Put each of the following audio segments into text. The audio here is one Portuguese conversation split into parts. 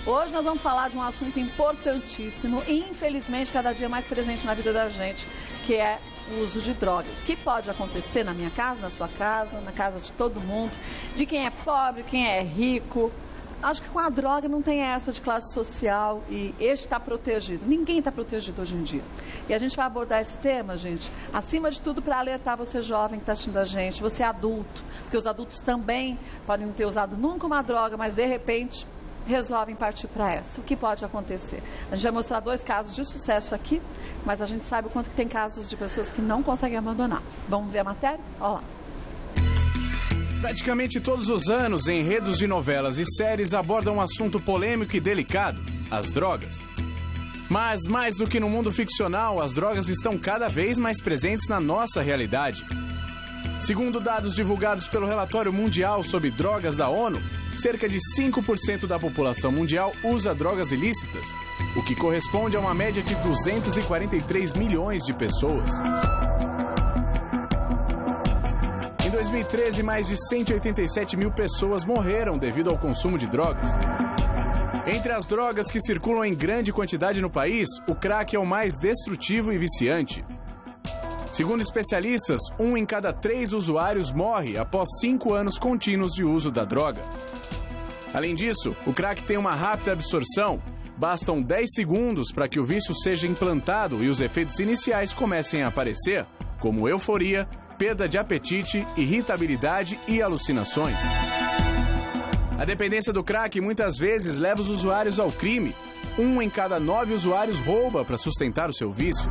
Hoje nós vamos falar de um assunto importantíssimo e, infelizmente, cada dia mais presente na vida da gente, que é o uso de drogas, que pode acontecer na minha casa, na sua casa, na casa de todo mundo, de quem é pobre, quem é rico. Acho que com a droga não tem essa de classe social e este está protegido. Ninguém está protegido hoje em dia. E a gente vai abordar esse tema, gente, acima de tudo para alertar você jovem que está assistindo a gente, você adulto, porque os adultos também podem não ter usado nunca uma droga, mas de repente resolvem partir para essa. O que pode acontecer? A gente vai mostrar 2 casos de sucesso aqui, mas a gente sabe o quanto que tem casos de pessoas que não conseguem abandonar. Vamos ver a matéria? Olha lá. Praticamente todos os anos, enredos de novelas e séries abordam um assunto polêmico e delicado, as drogas. Mas, mais do que no mundo ficcional, as drogas estão cada vez mais presentes na nossa realidade. Segundo dados divulgados pelo Relatório Mundial sobre Drogas da ONU, cerca de 5% da população mundial usa drogas ilícitas, o que corresponde a uma média de 243 milhões de pessoas. Em 2013, mais de 187 mil pessoas morreram devido ao consumo de drogas. Entre as drogas que circulam em grande quantidade no país, o crack é o mais destrutivo e viciante. Segundo especialistas, 1 em cada 3 usuários morre após 5 anos contínuos de uso da droga. Além disso, o crack tem uma rápida absorção. Bastam 10 segundos para que o vício seja implantado e os efeitos iniciais comecem a aparecer, como euforia, perda de apetite, irritabilidade e alucinações. A dependência do crack muitas vezes leva os usuários ao crime. 1 em cada 9 usuários rouba para sustentar o seu vício.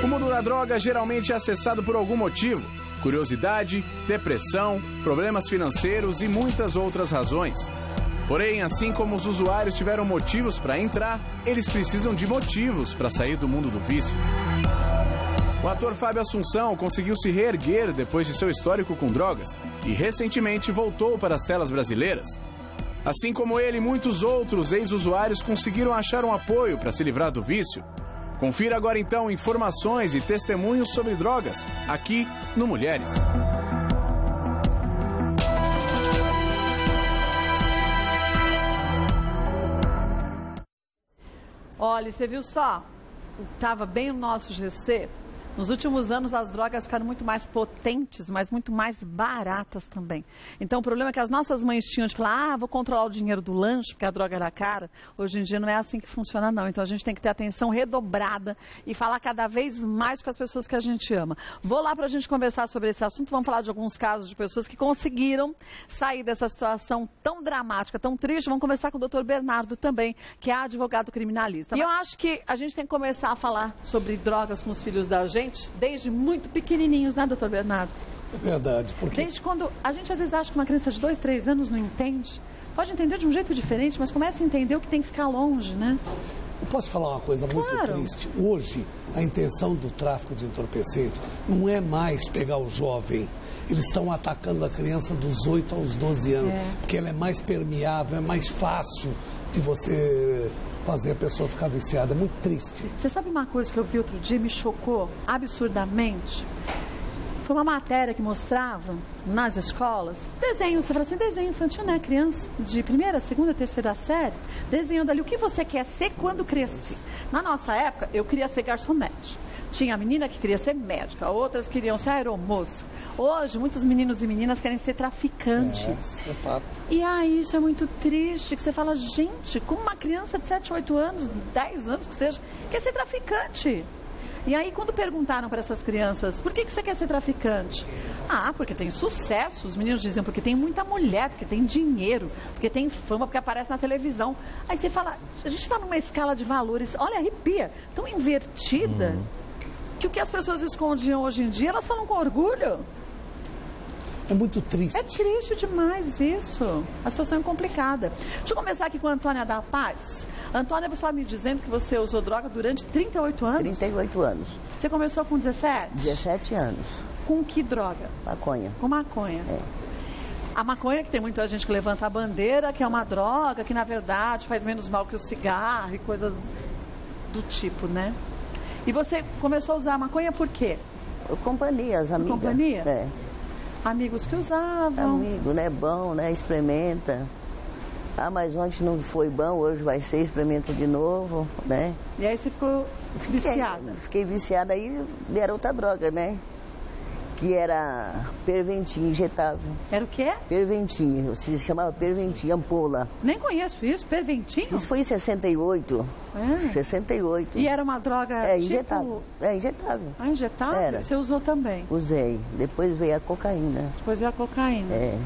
O mundo da droga geralmente é acessado por algum motivo. Curiosidade, depressão, problemas financeiros e muitas outras razões. Porém, assim como os usuários tiveram motivos para entrar, eles precisam de motivos para sair do mundo do vício. O ator Fábio Assunção conseguiu se reerguer depois de seu histórico com drogas e recentemente voltou para as telas brasileiras. Assim como ele, muitos outros ex-usuários conseguiram achar um apoio para se livrar do vício. Confira agora então informações e testemunhos sobre drogas, aqui no Mulheres. Olha, você viu só? Estava bem no nosso GC. Nos últimos anos, as drogas ficaram muito mais potentes, mas muito mais baratas também. Então, o problema é que as nossas mães tinham de falar, vou controlar o dinheiro do lanche, porque a droga era cara. Hoje em dia não é assim que funciona, não. Então, a gente tem que ter atenção redobrada e falar cada vez mais com as pessoas que a gente ama. Vou lá para a gente conversar sobre esse assunto. Vamos falar de alguns casos de pessoas que conseguiram sair dessa situação tão dramática, tão triste. Vamos conversar com o Dr. Bernardo também, que é advogado criminalista. E eu acho que a gente tem que começar a falar sobre drogas com os filhos da gente desde muito pequenininhos, né, doutor Bernardo? É verdade. Porque... Desde quando a gente às vezes acha que uma criança de 2, 3 anos não entende. Pode entender de um jeito diferente, mas começa a entender o que tem que ficar longe, né? Eu posso falar uma coisa muito triste? Hoje, a intenção do tráfico de entorpecentes não é mais pegar o jovem. Eles estão atacando a criança dos 8 aos 12 anos, porque ela é mais permeável, é mais fácil de você fazer a pessoa ficar viciada. É muito triste. Você sabe uma coisa que eu vi outro dia e me chocou absurdamente? Foi uma matéria que mostrava nas escolas desenho, você fala assim, desenho infantil, né? Criança de 1ª, 2ª, 3ª série, desenhando ali o que você quer ser quando crescer. Na nossa época, eu queria ser garçonete. Tinha a menina que queria ser médica, outras queriam ser aeromoça. Hoje, muitos meninos e meninas querem ser traficantes. É fato. E aí, isso é muito triste, que você fala, gente, como uma criança de 7, 8 anos, 10 anos que seja, quer ser traficante. E aí, quando perguntaram para essas crianças, por que você quer ser traficante? Ah, porque tem sucesso. Os meninos diziam, porque tem muita mulher, porque tem dinheiro, porque tem fama, porque aparece na televisão. Aí você fala, a gente está numa escala de valores, olha, arrepia, tão invertida, que o que as pessoas escondiam hoje em dia, elas falam com orgulho. É muito triste. É triste demais isso. A situação é complicada. Deixa eu começar aqui com a Antônia da Paz. Antônia, você estava me dizendo que você usou droga durante 38 anos? 38 anos. Você começou com 17? 17 anos. Com que droga? Maconha. Com maconha. É. A maconha, que tem muita gente que levanta a bandeira, que é uma droga, que na verdade faz menos mal que o cigarro e coisas do tipo, né? E você começou a usar a maconha por quê? Companhia, as amigas. Companhia? É. Amigos que usavam. Amigo, né? Bom, né? Experimenta. Ah, mas ontem não foi bom, hoje vai ser, experimenta de novo, né? E aí você ficou viciada? Fiquei viciada, aí deram outra droga, né? Que era Perventin injetável. Era o quê? Perventin, se chamava Perventin, ampola. Nem conheço isso, Perventinho? Isso foi em 68. 68. E era uma droga injetável. Injetável. Ah, injetável? Era. Você usou também? Usei. Depois veio a cocaína. Depois veio a cocaína. É.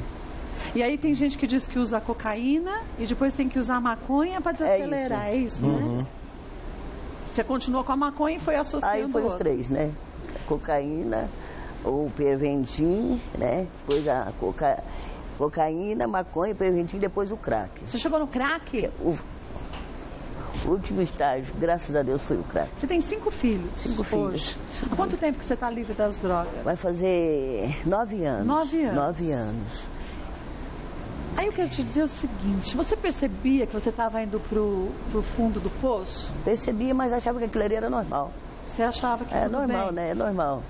E aí tem gente que diz que usa cocaína e depois tem que usar a maconha para desacelerar, é isso, né? Você continuou com a maconha e foi associando. Aí foi os três, né? Cocaína, o Perventin, né? Depois a cocaína, maconha, Perventin, depois o crack. Você chegou no crack? O último estágio, graças a Deus, foi o crack. Você tem 5 filhos? 5 filhos. Há quanto tempo que você está livre das drogas? Vai fazer 9 anos. 9 anos. 9 anos. Aí eu quero te dizer o seguinte, você percebia que você estava indo pro fundo do poço? Percebia, mas achava que aquilo ali era normal. Você achava que tudo normal, bem? né? É normal.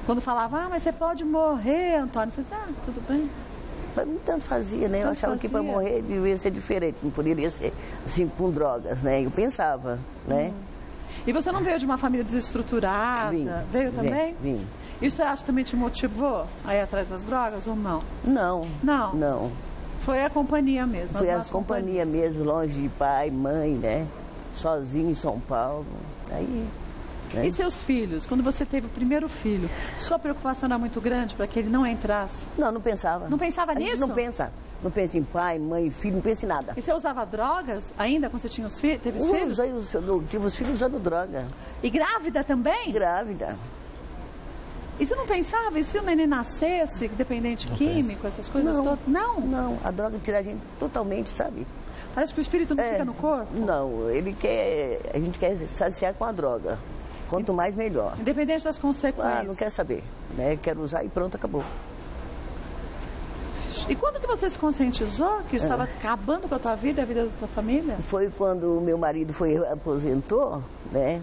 Quando falava, mas você pode morrer, Antônio, você dizia, tudo bem. Mas tanto fazia, né? Eu achava que para morrer devia ser diferente, não poderia ser assim com drogas, né? Eu pensava, né? E você não veio de uma família desestruturada? Veio também? Vim. Isso você acha que também te motivou a ir atrás das drogas ou não? Não. Não? Não. Foi a companhia mesmo? Foi a companhia mesmo, longe de pai, mãe, né? Sozinho em São Paulo. Aí... E seus filhos? Quando você teve o primeiro filho, sua preocupação era muito grande para que ele não entrasse? Não, não pensava. Não pensava nisso? A gente não pensa. Não pensa em pai, mãe, filho, não pensa em nada. E você usava drogas ainda quando você tinha os filhos? Teve os filhos? Tive os filhos usando droga. E grávida também? Grávida. E você não pensava, e se o neném nascesse, dependente químico, essas coisas todas? Não? Não, a droga tira a gente totalmente, sabe? Parece que o espírito não fica no corpo? Não, a gente quer saciar com a droga. Quanto mais, melhor. Independente das consequências. Ah, não quer saber, né? Quero usar e pronto, acabou. E quando que você se conscientizou que estava acabando com a tua vida e a vida da tua família? Foi quando o meu marido aposentou, né?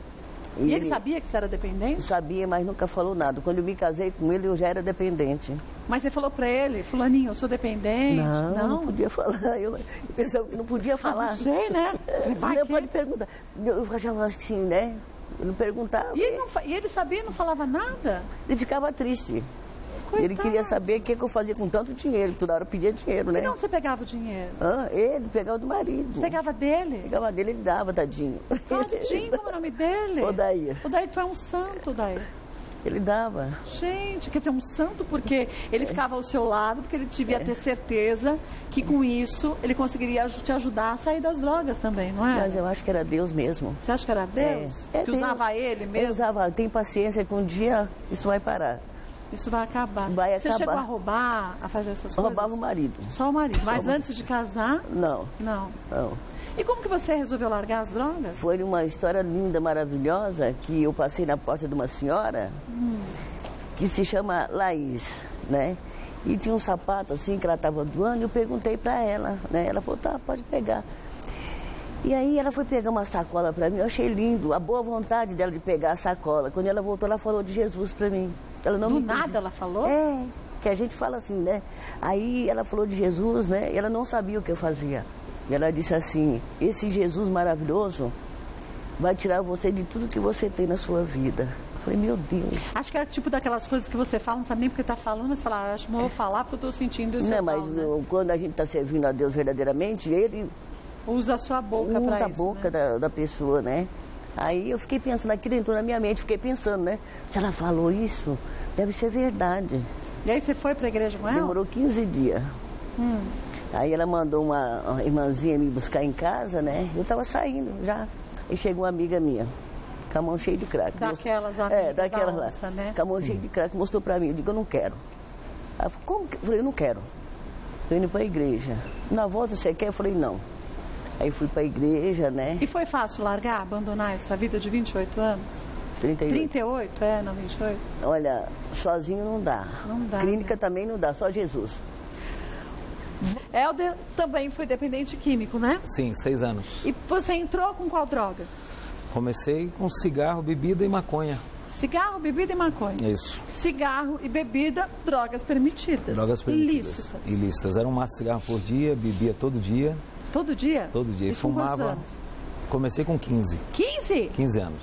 E ele sabia que você era dependente? Sabia, mas nunca falou nada. Quando eu me casei com ele, eu já era dependente. Mas você falou pra ele, fulaninho, eu sou dependente? Não podia falar. Eu pensava que não podia falar. Não sei, né? Não pode perguntar. Eu achava assim, né? Eu não perguntava. E ele sabia e não falava nada? Ele ficava triste. Coitado. Ele queria saber o que eu fazia com tanto dinheiro. Toda hora pedia dinheiro, né? E não você pegava o dinheiro? Ele pegava do marido. Você pegava dele? Pegava dele, ele dava, tadinho. Tadinho, como é o nome dele? Odair. Odair, tu é um santo, Odair. Ele dava. Gente, quer dizer, um santo porque ele ficava ao seu lado, porque ele devia ter certeza que com isso ele conseguiria te ajudar a sair das drogas também, não é? Mas eu acho que era Deus mesmo. Você acha que era Deus? Que Deus. Usava ele mesmo? Usava, tem paciência que um dia isso vai parar. Isso vai acabar. Vai Você acabar. chegou a roubar, a fazer essas coisas? Roubava o marido. Só o marido. Mas antes de casar? Não. Não. Não. E como que você resolveu largar as drogas? Foi uma história linda, maravilhosa, que eu passei na porta de uma senhora que se chama Laís, né? E tinha um sapato assim que ela estava doando e eu perguntei para ela, né? Ela falou, tá, pode pegar. E aí ela foi pegar uma sacola para mim, eu achei lindo, a boa vontade dela de pegar a sacola. Quando ela voltou, ela falou de Jesus para mim. Ela não Do me nada ela falou? Que a gente fala assim, né? Aí ela falou de Jesus, né? E ela não sabia o que eu fazia. E ela disse assim, esse Jesus maravilhoso vai tirar você de tudo que você tem na sua vida. Eu falei, meu Deus. Acho que é tipo daquelas coisas que você fala, não sabe nem porque está falando, mas fala, acho que não vou falar porque eu estou sentindo isso. Não, mas quando a gente está servindo a Deus verdadeiramente, ele usa a sua boca para isso. Usa a boca, né? da pessoa, né? Aí eu fiquei pensando, aquilo entrou na minha mente, fiquei pensando, né? Se ela falou isso, deve ser verdade. E aí você foi para a igreja com ela? Demorou 15 dias. Aí ela mandou uma irmãzinha me buscar em casa, né? Eu estava saindo já. Aí chegou uma amiga minha, com a mão cheia de crack. Daquelas amigas daquelas da onça, lá. Né? Com a mão cheia de crack, mostrou pra mim. Eu digo, eu não quero. Ela falou, como que? Eu falei, eu não quero. Tô indo pra igreja. Na volta, você quer? Eu falei, não. Aí fui pra igreja, né? E foi fácil largar, abandonar essa vida de 28 anos? 38. 38, não 28? Olha, sozinho não dá. Não dá. Clínica também não dá, só Jesus. Helder também foi dependente químico, né? Sim, 6 anos. E você entrou com qual droga? Comecei com cigarro, bebida e maconha. cigarro, bebida e maconha. Isso. Cigarro e bebida, drogas permitidas. Drogas permitidas. Ilícitas. Era um maço de cigarro por dia, bebia todo dia. Todo dia? Todo dia. E fumava. Com quantos anos? Comecei com 15. 15? 15 anos.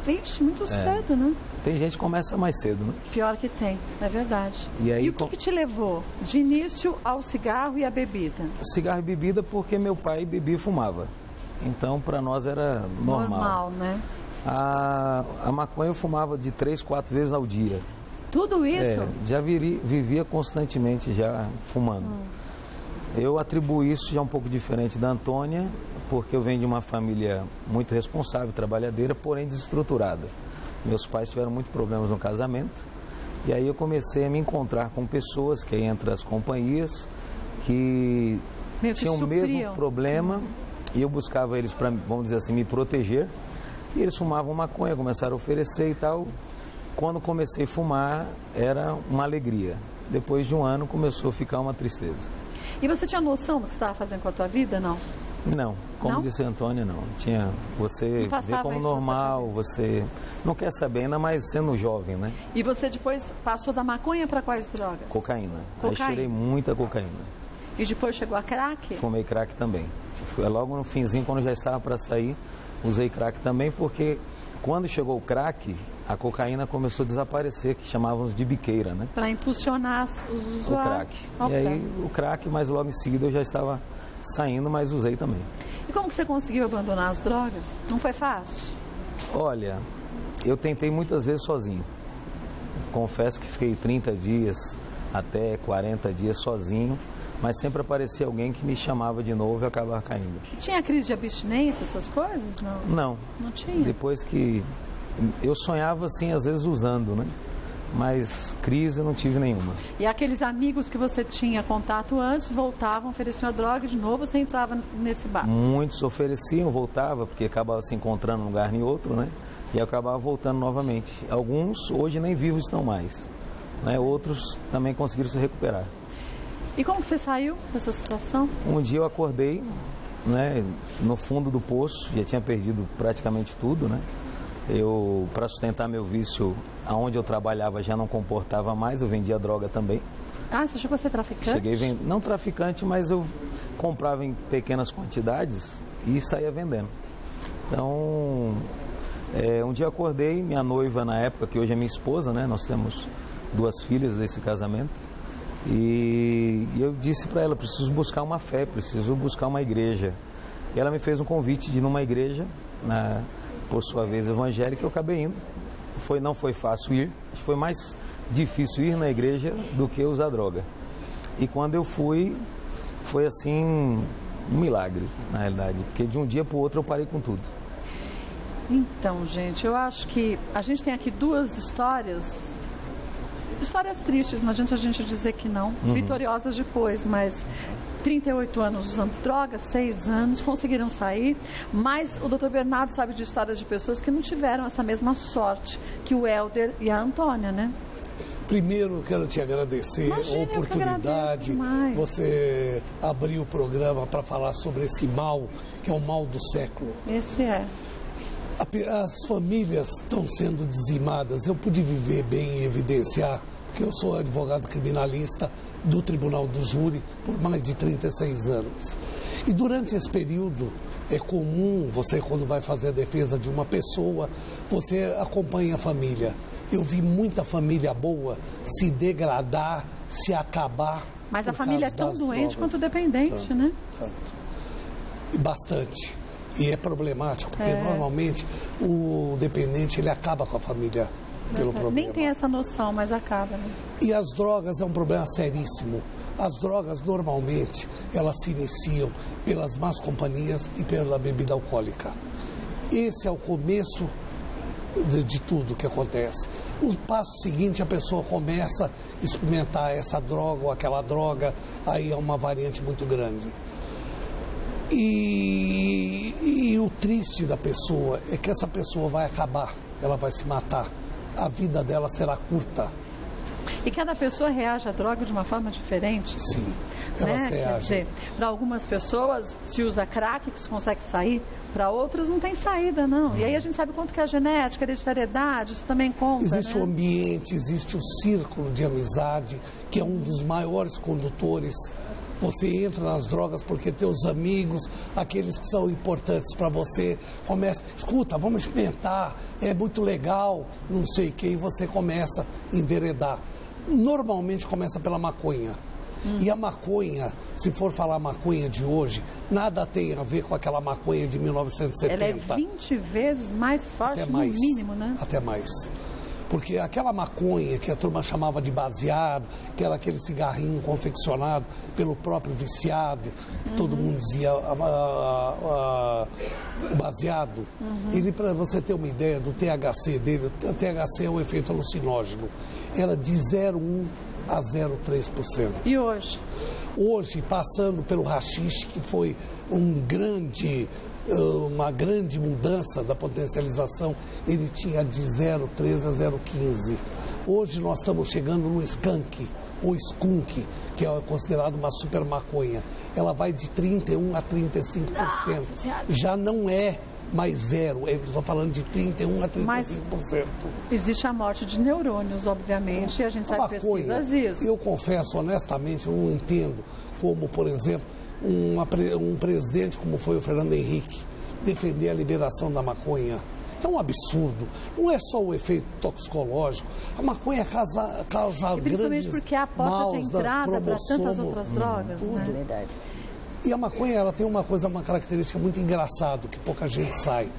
Vixe, muito cedo, né? Tem gente que começa mais cedo, né? Pior que tem, é verdade. E aí, o que te levou de início ao cigarro e à bebida? Cigarro e bebida porque meu pai bebia e fumava. Então, para nós era normal. Normal, né? A maconha eu fumava de 3, 4 vezes ao dia. Tudo isso? Já vivia constantemente já fumando. Eu atribuo isso já um pouco diferente da Antônia, porque eu venho de uma família muito responsável, trabalhadeira, porém desestruturada. Meus pais tiveram muitos problemas no casamento, e aí eu comecei a me encontrar com pessoas que entram as companhias, que tinham o mesmo problema, e eu buscava eles para, vamos dizer assim, me proteger, e eles fumavam maconha, começaram a oferecer e tal. Quando comecei a fumar, era uma alegria. Depois de um ano, começou a ficar uma tristeza. E você tinha noção do que você estava fazendo com a tua vida, não? Não, como disse a Antônia, não. Você vê como normal, você não quer saber, ainda mais sendo jovem, né? E você depois passou da maconha para quais drogas? Cocaína. Aí cheirei muita cocaína. E depois chegou a crack? Fumei crack também. Foi logo no finzinho, quando já estava para sair, usei crack também, porque quando chegou o crack, a cocaína começou a desaparecer, que chamávamos de biqueira, né? Para impulsionar os usuários. O crack. Okay. E aí o crack, mas logo em seguida eu já estava saindo, mas usei também. E como que você conseguiu abandonar as drogas? Não foi fácil? Olha, eu tentei muitas vezes sozinho. Confesso que fiquei 30 dias até 40 dias sozinho, mas sempre aparecia alguém que me chamava de novo e eu acabava caindo. E tinha crise de abstinência, essas coisas? Não. Não tinha? Depois que... Eu sonhava assim, às vezes usando, né? Mas crise eu não tive nenhuma. E aqueles amigos que você tinha contato antes, voltavam, ofereciam a droga de novo, você entrava nesse bar? Muitos ofereciam, voltava, porque acabava se encontrando num lugar em outro, né? E eu acabava voltando novamente. Alguns hoje nem vivos estão mais, né? Outros também conseguiram se recuperar. E como que você saiu dessa situação? Um dia eu acordei, né, no fundo do poço, já tinha perdido praticamente tudo, né? Para sustentar meu vício, aonde eu trabalhava já não comportava mais, eu vendia droga também. Ah, você chegou a ser traficante? Cheguei não traficante, mas eu comprava em pequenas quantidades e saía vendendo. Então, um dia eu acordei, minha noiva na época, que hoje é minha esposa, né? Nós temos 2 filhas desse casamento. E eu disse para ela, preciso buscar uma fé, preciso buscar uma igreja. E ela me fez um convite de ir numa igreja, por sua vez evangélica, eu acabei indo. Não foi fácil ir, foi mais difícil ir na igreja do que usar droga. E quando eu fui, foi assim, um milagre, na realidade, porque de um dia para o outro eu parei com tudo. Então, gente, eu acho que a gente tem aqui 2 histórias tristes, não adianta a gente dizer que não, vitoriosas depois, mas 38 anos usando drogas, 6 anos, conseguiram sair, mas o Dr. Bernardo sabe de histórias de pessoas que não tiveram essa mesma sorte que o Helder e a Antônia, né? Primeiro, quero te agradecer a oportunidade, você abrir o programa para falar sobre esse mal, que é o mal do século. Esse é. As famílias estão sendo dizimadas. Eu pude viver bem e evidenciar, porque eu sou advogado criminalista do Tribunal do Júri por mais de 36 anos. E durante esse período, é comum, você quando vai fazer a defesa de uma pessoa, você acompanha a família. Eu vi muita família boa se degradar, se acabar. Mas a família é tão doente quanto dependente, né? Tanto. E bastante. E é problemático, porque normalmente o dependente ele acaba com a família pelo problema. Nem tem essa noção, mas acaba, né? E as drogas é um problema seríssimo. As drogas normalmente elas se iniciam pelas más companhias e pela bebida alcoólica. Esse é o começo de tudo que acontece. O passo seguinte, a pessoa começa a experimentar essa droga ou aquela droga, aí é uma variante muito grande. E o triste da pessoa é que essa pessoa vai acabar, ela vai se matar, a vida dela será curta. E cada pessoa reage à droga de uma forma diferente? Sim, elas reagem. Quer dizer, para algumas pessoas se usa crack, que se consegue sair para outras não tem saída, não. E aí a gente sabe quanto que a genética, a hereditariedade, isso também conta, existe né? o ambiente, existe o círculo de amizade, que é um dos maiores condutores. Você entra nas drogas porque teus amigos, aqueles que são importantes para você, começam, escuta, vamos experimentar, é muito legal, não sei o que, e você começa a enveredar. Normalmente começa pela maconha. E a maconha, se for falar maconha de hoje, nada tem a ver com aquela maconha de 1970. Ela é 20 vezes mais forte, até mais, no mínimo, né? Até mais. Porque aquela maconha que a turma chamava de baseado, que era aquele cigarrinho confeccionado pelo próprio viciado, que todo mundo dizia baseado, ele, para você ter uma ideia do THC dele, o THC é um efeito alucinógeno, era de 0,1 a 0,3%. E hoje? Hoje, passando pelo haxixe, que foi uma grande mudança da potencialização, ele tinha de 0,13 a 0,15. Hoje nós estamos chegando no skunk, ou skunk, que é considerado uma super maconha. Ela vai de 31% a 35%. Já não é mais zero, eu estou falando de 31% a 35%. Mas existe a morte de neurônios, obviamente, e a gente sabe pesquisas isso. Eu confesso, honestamente, eu não entendo como, por exemplo, um presidente como foi o Fernando Henrique defender a liberação da maconha. É um absurdo. Não é só o efeito toxicológico. A maconha causa principalmente porque é a porta de entrada para tantas outras drogas. Tudo. Né? Verdade. E a maconha, ela tem uma característica muito engraçada, que pouca gente sabe.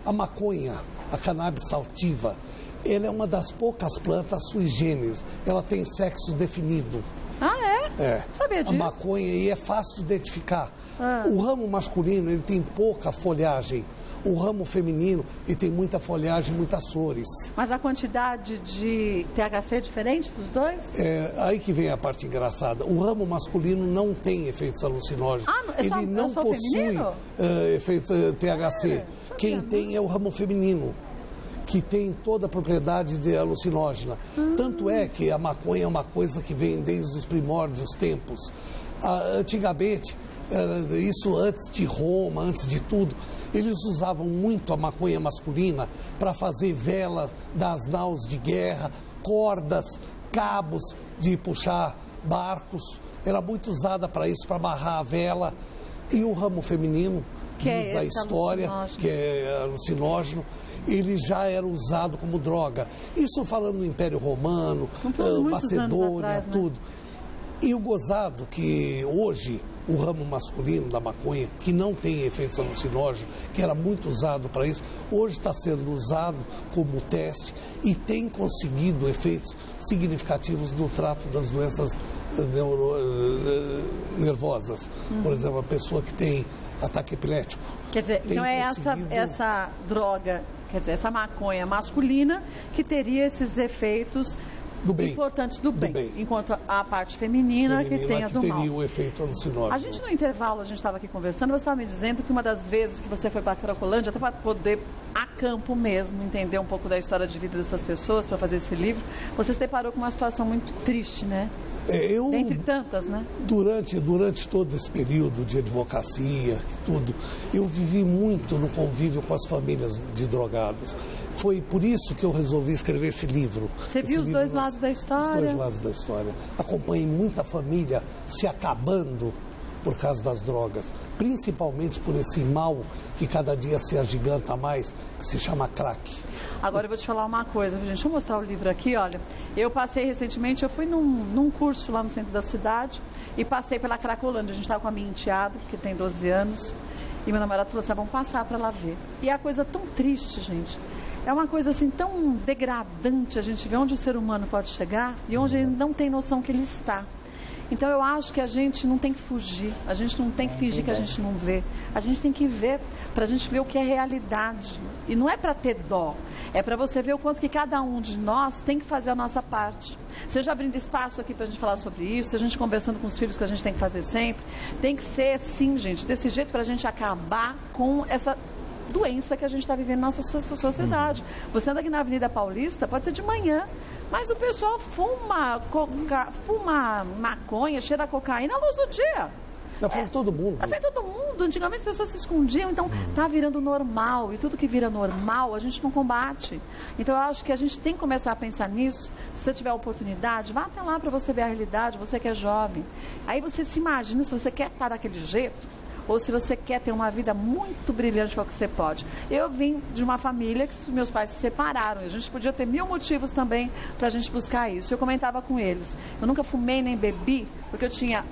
A maconha, a cannabis sativa, ela é uma das poucas plantas sui generis. Ela tem sexo definido. Ah, é? É. Sabia disso? A maconha, e é fácil de identificar. O ramo masculino, ele tem pouca folhagem. O ramo feminino, ele tem muita folhagem, muitas flores. Mas a quantidade de THC é diferente dos dois? É aí que vem a parte engraçada. O ramo masculino não tem efeitos alucinógenos. Ele não possui efeitos THC. Quem tem é o ramo feminino, que tem toda a propriedade de alucinógena. Tanto é que a maconha é uma coisa que vem desde os primórdios tempos. Antigamente, isso antes de Roma, antes de tudo, eles usavam muito a maconha masculina para fazer velas das naus de guerra, cordas, cabos de puxar barcos. Era muito usada para isso, para amarrar a vela. E o ramo feminino, diz a história, que é alucinógeno, ele já era usado como droga. Isso falando do Império Romano, Macedônia, atrás, né? Tudo. E o gozado que hoje o ramo masculino da maconha, que não tem efeitos alucinógenos, que era muito usado para isso, hoje está sendo usado como teste e tem conseguido efeitos significativos no trato das doenças nervosas. Por exemplo, a pessoa que tem ataque epilético. Quer dizer, não é essa droga, quer dizer, essa maconha masculina que teria esses efeitos importantes do bem, enquanto a parte feminina que tem as do mal. Teria o efeito alucinógeno. A gente no intervalo, a gente estava aqui conversando, você estava me dizendo que uma das vezes que você foi para a Cracolândia, até para poder a campo mesmo, entender um pouco da história de vida dessas pessoas, para fazer esse livro, você se deparou com uma situação muito triste, né? Dentre tantas, né? Durante todo esse período de advocacia, tudo, eu vivi muito no convívio com as famílias de drogados. Foi por isso que eu resolvi escrever esse livro. Você viu os dois lados da história? Os dois lados da história. Acompanhei muita família se acabando por causa das drogas, principalmente por esse mal que cada dia se agiganta mais, que se chama crack. Agora eu vou te falar uma coisa, gente. Deixa eu mostrar o livro aqui, olha. Eu passei recentemente, eu fui num curso lá no centro da cidade e passei pela Cracolândia. A gente estava com a minha enteada, que tem 12 anos, e meu namorado falou assim, vamos passar para lá ver. E é a coisa tão triste, gente. É uma coisa assim tão degradante a gente ver onde o ser humano pode chegar e onde ele não tem noção que ele está. Então eu acho que a gente não tem que fugir, a gente não tem que fingir que a gente não vê. A gente tem que ver, para a gente ver o que é realidade. E não é para ter dó, é para você ver o quanto que cada um de nós tem que fazer a nossa parte. Seja abrindo espaço aqui para a gente falar sobre isso, seja a gente conversando com os filhos, que a gente tem que fazer sempre. Tem que ser assim, gente, desse jeito, para a gente acabar com essa doença que a gente está vivendo na nossa sociedade. Você anda aqui na Avenida Paulista, pode ser de manhã, mas o pessoal fuma maconha, cheira cocaína à luz do dia. Afeta todo mundo. Afeta todo mundo. Antigamente as pessoas se escondiam, então tá virando normal. E tudo que vira normal, a gente não combate. Então eu acho que a gente tem que começar a pensar nisso. Se você tiver a oportunidade, vá até lá para você ver a realidade, você que é jovem. Aí você se imagina se você quer estar daquele jeito, ou se você quer ter uma vida muito brilhante com o que você pode. Eu vim de uma família que meus pais se separaram. E a gente podia ter 1000 motivos também para a gente buscar isso. Eu comentava com eles. Eu nunca fumei nem bebi, porque eu tinha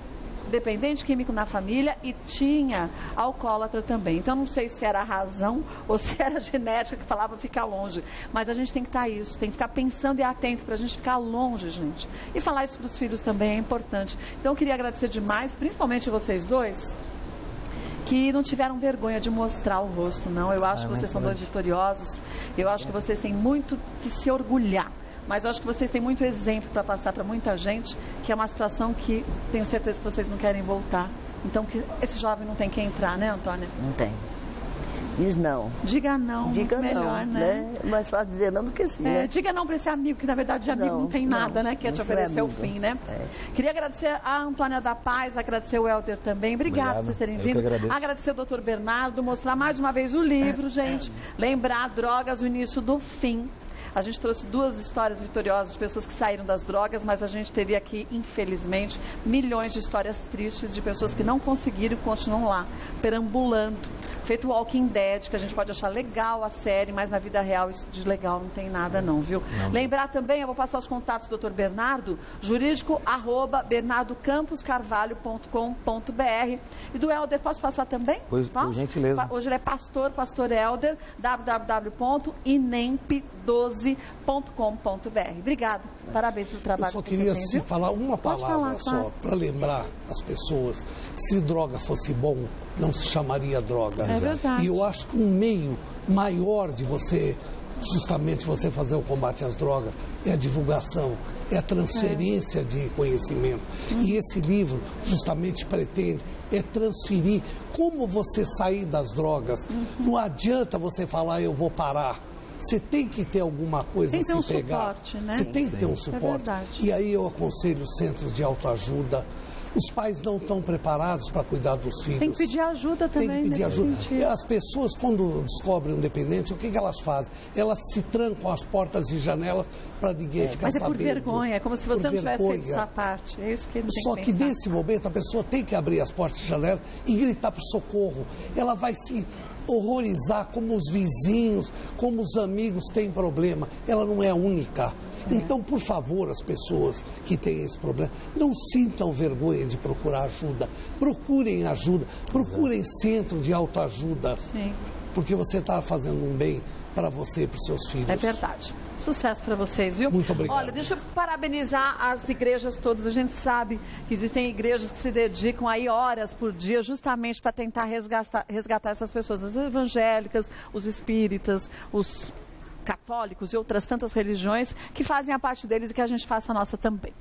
dependente químico na família e tinha alcoólatra também. Então não sei se era a razão ou se era a genética que falava ficar longe. Mas a gente tem que estar isso, tem que ficar pensando e atento para a gente ficar longe, gente. E falar isso para os filhos também é importante. Então eu queria agradecer demais, principalmente vocês dois, que não tiveram vergonha de mostrar o rosto, não. Eu acho que vocês são dois vitoriosos. Eu acho que vocês têm muito que se orgulhar. Mas eu acho que vocês têm muito exemplo para passar para muita gente, que é uma situação que tenho certeza que vocês não querem voltar. Então, que esse jovem não tem que entrar, né, Antônia? Não tem. Diz não. Diga não, diga muito melhor, não, né? É mais fácil dizer não do que sim, né? Diga não para esse amigo, que na verdade de amigo não tem nada, né? Que é te oferecer o fim, né? Queria agradecer a Antônia da Paz, agradecer o Helder também. Obrigado por vocês terem vindo. Agradecer o Dr. Bernardo, mostrar mais uma vez o livro, gente. Lembrar drogas, o início do fim. A gente trouxe 2 histórias vitoriosas de pessoas que saíram das drogas, mas a gente teria aqui, infelizmente, milhões de histórias tristes de pessoas que não conseguiram e continuam lá, perambulando. Feito Walking Dead, que a gente pode achar legal a série, mas na vida real isso de legal não tem nada não, viu? Não. Lembrar também, eu vou passar os contatos do Dr. Bernardo, jurídico@bernardocamposcarvalho.com.br. E do Helder, posso passar também? Pois, por gentileza. Hoje ele é pastor Helder, www.inemp12.com.br. Obrigada, parabéns pelo trabalho. Eu só queria falar uma palavra só, para lembrar as pessoas que se droga fosse bom, não se chamaria droga. É verdade. E eu acho que um meio maior de você, justamente você fazer o combate às drogas, é a divulgação, é a transferência de conhecimento. E esse livro justamente pretende transferir como você sair das drogas. Não adianta você falar, eu vou parar. Você tem que ter alguma coisa a se pegar. Suporte, né? Você tem que ter um suporte. E aí eu aconselho os centros de autoajuda. Os pais não estão preparados para cuidar dos filhos. Tem que pedir ajuda também. Tem que pedir ajuda. E as pessoas, quando descobrem um dependente, o que elas fazem? Elas se trancam as portas e janelas para ninguém ficar sabendo. Mas é por vergonha, é como se você não tivesse feito sua parte. É isso que ele tem Só que nesse momento a pessoa tem que abrir as portas e janelas e gritar por socorro. Ela vai se horrorizar como os vizinhos, como os amigos têm problema. Ela não é a única. Então, por favor, as pessoas que têm esse problema, não sintam vergonha de procurar ajuda. Procurem ajuda, procurem centro de autoajuda. Sim. Porque você está fazendo um bem para você e para os seus filhos. É verdade. Sucesso para vocês, viu? Muito obrigado. Olha, deixa eu parabenizar as igrejas todas. A gente sabe que existem igrejas que se dedicam aí horas por dia justamente para tentar resgatar essas pessoas. As evangélicas, os espíritas, os católicos e outras tantas religiões que fazem a parte deles e que a gente faça a nossa também.